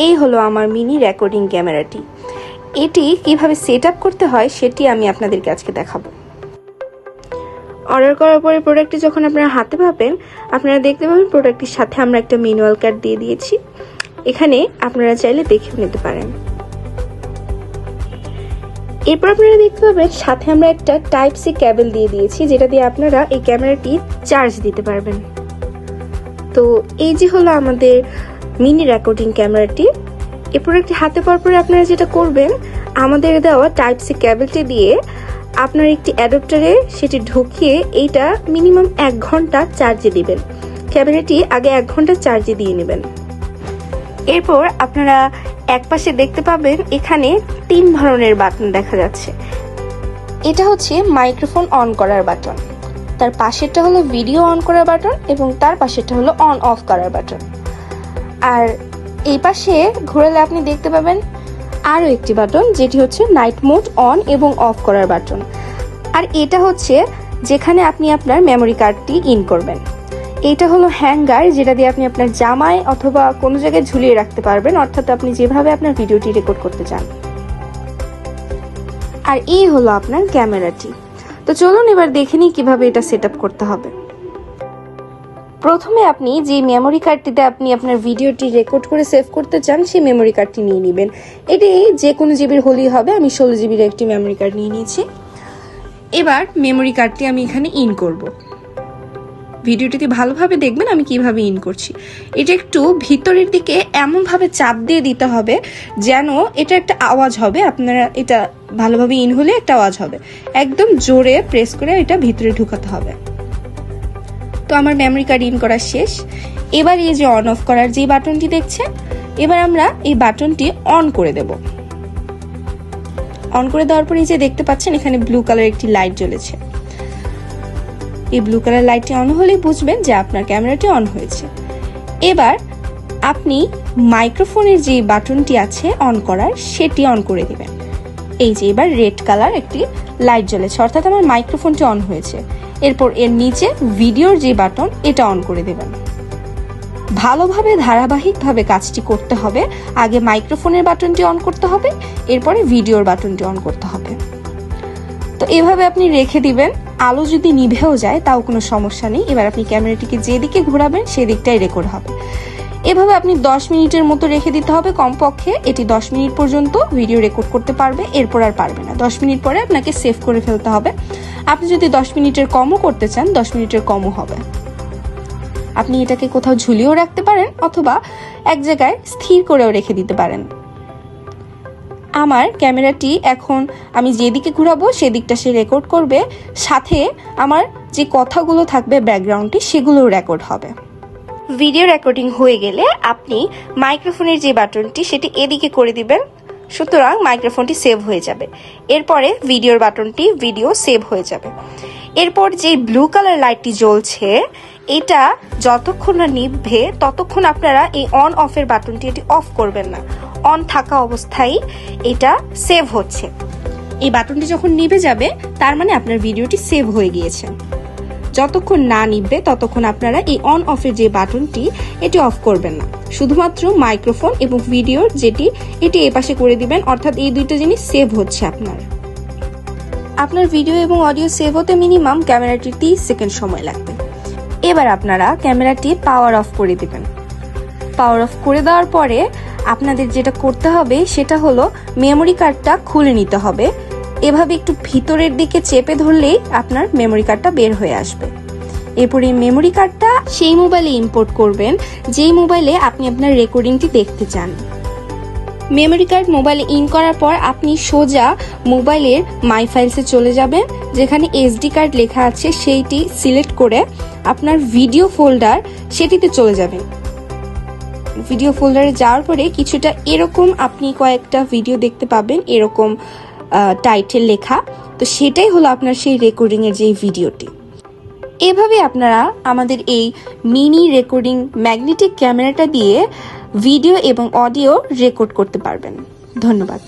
এই হলো আমার মিনি রেকর্ডিং ক্যামেরাটি। এটি কিভাবে সেট আপ করতে হয় সেটি আমি আপনাদেরকে আজকে দেখাবো। অর্ডার করার পরে প্রোডাক্টটি যখন আপনারা হাতে পাবেন, আপনারা দেখতে পাবেন প্রোডাক্টটির সাথে আমরা একটা ম্যানুয়াল কার্ড দিয়ে দিয়েছি। এখানে আপনারা চাইলে দেখেও নিতে পারেন। এরপর আপনারা দেখতে পাবেন সাথে আমরা একটা টাইপ সি কেবল দিয়ে দিয়েছি, যেটা দিয়ে আপনারা এই ক্যামেরাটি চার্জ দিতে পারবেন। তো এই যে হলো আমাদের মিনি রেকর্ডিং ক্যামেরাটি। এই প্রোডাক্টটি হাতে পাওয়ার পরে আপনারা যেটা করবেন, আমাদের দেওয়া টাইপ সি কেবলটি দিয়ে আপনার একটি অ্যাডাপ্টারে সেটি ঢুকিয়ে এইটা মিনিমাম 1 ঘন্টা চার্জে দিবেন। ক্যামেরাটি আগে 1 ঘন্টা চার্জে দিয়ে নেবেন। এরপর আপনারা একপাশে দেখতে পাবেন এখানে 3 ধরনের বাটন দেখা যাচ্ছে। এটা হচ্ছে মাইক্রোফোন অন করার বাটন, তার পাশেরটা হলো ভিডিও অন করার বাটন এবং তার পাশেরটা হলো অন অফ করার বাটন। আর এই পাশে ঘোরালে আপনি দেখতে পাবেন আরও একটি বাটন, যেটি হচ্ছে নাইট মোড অন এবং অফ করার বাটন। আর এটা হচ্ছে যেখানে আপনি আপনার মেমোরি কার্ডটি ইন করবেন। এইটা হলো হ্যাঙ্গার, যেটা দিয়ে আপনি আপনার জামায় অথবা কোনো জায়গায় ঝুলিয়ে রাখতে পারবেন, অর্থাৎ আপনি যেভাবে আপনার ভিডিওটি রেকর্ড করতে চান। আর এই হলো আপনার ক্যামেরাটি। তো চলুন এবার দেখে নিই কিভাবে এটা সেট আপ করতে হবে। প্রথমে আপনি যে মেমোরি কার্ডটিতে আপনি আপনার ভিডিওটি রেকর্ড করে সেভ করতে চান, সেই মেমোরি কার্ডটি নিয়ে নেবেন। এটি যে কোনো জিবির হলেই হবে। আমি 16 জিবির একটি মেমোরি কার্ড নিয়ে নিয়েছি। এবার মেমোরি কার্ডটি আমি এখানে ইন করব। ভিডিওটিতে ভালোভাবে দেখবেন আমি কিভাবে ইন করছি। এটা একটু ভিতরের দিকে এমনভাবে চাপ দিয়ে দিতে হবে যেন এটা একটা আওয়াজ হবে। আপনারা এটা ভালোভাবে ইন হলে একটা আওয়াজ হবে। একদম জোরে প্রেস করে এটা ভিতরে ঢুকাতে হবে। তো আমার মেমোরি কার্ড ইন করা শেষ। এবার এই যে অন অফ করার যে বাটনটি দেখছেন, এবার আমরা এই বাটনটি অন করে দেব। অন করে দেওয়ার পর এই যে দেখতে পাচ্ছেন এখানে ব্লু কালার একটি লাইট জ্বলেছে। এই ব্লু কালার লাইটটি অন হলেই বুঝবেন যে আপনার ক্যামেরাটি অন হয়েছে। এবার আপনি মাইক্রোফোনের যে বাটনটি আছে অন করার, সেটি অন করে দিবেন। এই যে এবার রেড কালার একটি লাইট জ্বলেছে, অর্থাৎ আমার মাইক্রোফোনটি অন হয়েছে। এরপর এর নিচে ভিডিওর যে বাটন, এটা অন করে দেবেন। ভালোভাবে ধারাবাহিকভাবে কাজটি করতে হবে। আগে মাইক্রোফোনের বাটনটি অন করতে হবে, এরপরে ভিডিওর বাটনটি অন করতে হবে। তো এভাবে আপনি রেখে দিবেন। আলো যদি নিভেও যায় তাও কোনো সমস্যা নেই। এবার আপনি ক্যামেরাটিকে যেদিকে ঘোরাবেন সেদিকটাই রেকর্ড হবে। এভাবে আপনি 10 মিনিটের মতো রেখে দিতে হবে কমপক্ষে। এটি 10 মিনিট পর্যন্ত ভিডিও রেকর্ড করতে পারবে, এরপর আর পারবে না। 10 মিনিট পরে আপনাকে সেভ করে ফেলতে হবে। আপনি যদি 10 মিনিটের কমও করতে চান, 10 মিনিটের কমও হবে। আপনি এটাকে কোথাও ঝুলিয়েও রাখতে পারেন অথবা এক জায়গায় স্থির করেও রেখে দিতে পারেন। আমার ক্যামেরাটি এখন আমি যেদিকে ঘোরাবো সেদিকটা সে রেকর্ড করবে, সাথে আমার যে কথাগুলো থাকবে ব্যাকগ্রাউন্ডে সেগুলোও রেকর্ড হবে। ভিডিও রেকর্ডিং হয়ে গেলে আপনি মাইক্রোফোনের যে বাটনটি সেটি এদিকে করে দিবেন, সুতরাং মাইক্রোফোনটি সেভ হয়ে যাবে। এরপরে ভিডিওর বাটনটি ভিডিও সেভ হয়ে যাবে। এরপর যে ব্লু কালার লাইটটি জ্বলছে, এটা যতক্ষণ না নিভবে ততক্ষণ আপনারা এই অন অফের বাটনটি এটি অফ করবেন না। অন থাকা অবস্থায় এটা সেভ হচ্ছে। এই বাটনটি যখন নিভে যাবে তার মানে আপনার ভিডিওটি সেভ হয়ে গিয়েছে। যতক্ষণ না নিভবে ততক্ষণ আপনারা এই অন অফের যে বাটনটি এটি অফ করবেন না। শুধুমাত্র মাইক্রোফোন এবং ভিডিওর যেটি, এটি এপাশে করে দিবেন, অর্থাৎ এই দুইটা জিনিস সেভ হচ্ছে আপনার ভিডিও এবং অডিও সেভ হতে মিনিমাম ক্যামেরাটির 30 সেকেন্ড সময় লাগবে। এবার আপনারা ক্যামেরাটি পাওয়ার অফ করে দিবেন। পাওয়ার অফ করে দেওয়ার পরে আপনাদের যেটা করতে হবে সেটা হলো মেমোরি কার্ডটা খুলে নিতে হবে। এভাবে একটু ভিতরের দিকে চেপে ধরলেই আপনার মেমোরি কার্ডটা বের হয়ে আসবে। এরপর এই মেমোরি কার্ডটা সেই মোবাইলে ইম্পোর্ট করবেন যেই মোবাইলে আপনি আপনার রেকর্ডিংটি দেখতে চান। মেমোরি কার্ড মোবাইলে ইন করার পর আপনি সোজা মোবাইলের মাই ফাইলসে চলে যাবেন। যেখানে এসডি কার্ড লেখা আছে সেইটি সিলেক্ট করে আপনার ভিডিও ফোল্ডার সেটিতে চলে যাবেন। ভিডিও ফোল্ডারে যাওয়ার পরে কিছুটা এরকম আপনি কয়েকটা ভিডিও দেখতে পাবেন, এরকম টাইটেল লেখা। তো সেটাই হলো আপনার সেই রেকর্ডিং এর যে ভিডিওটি। এভাবে আপনারা আমাদের এই মিনি রেকর্ডিং ম্যাগনেটিক ক্যামেরাটা দিয়ে ভিডিও এবং অডিও রেকর্ড করতে পারবেন। ধন্যবাদ।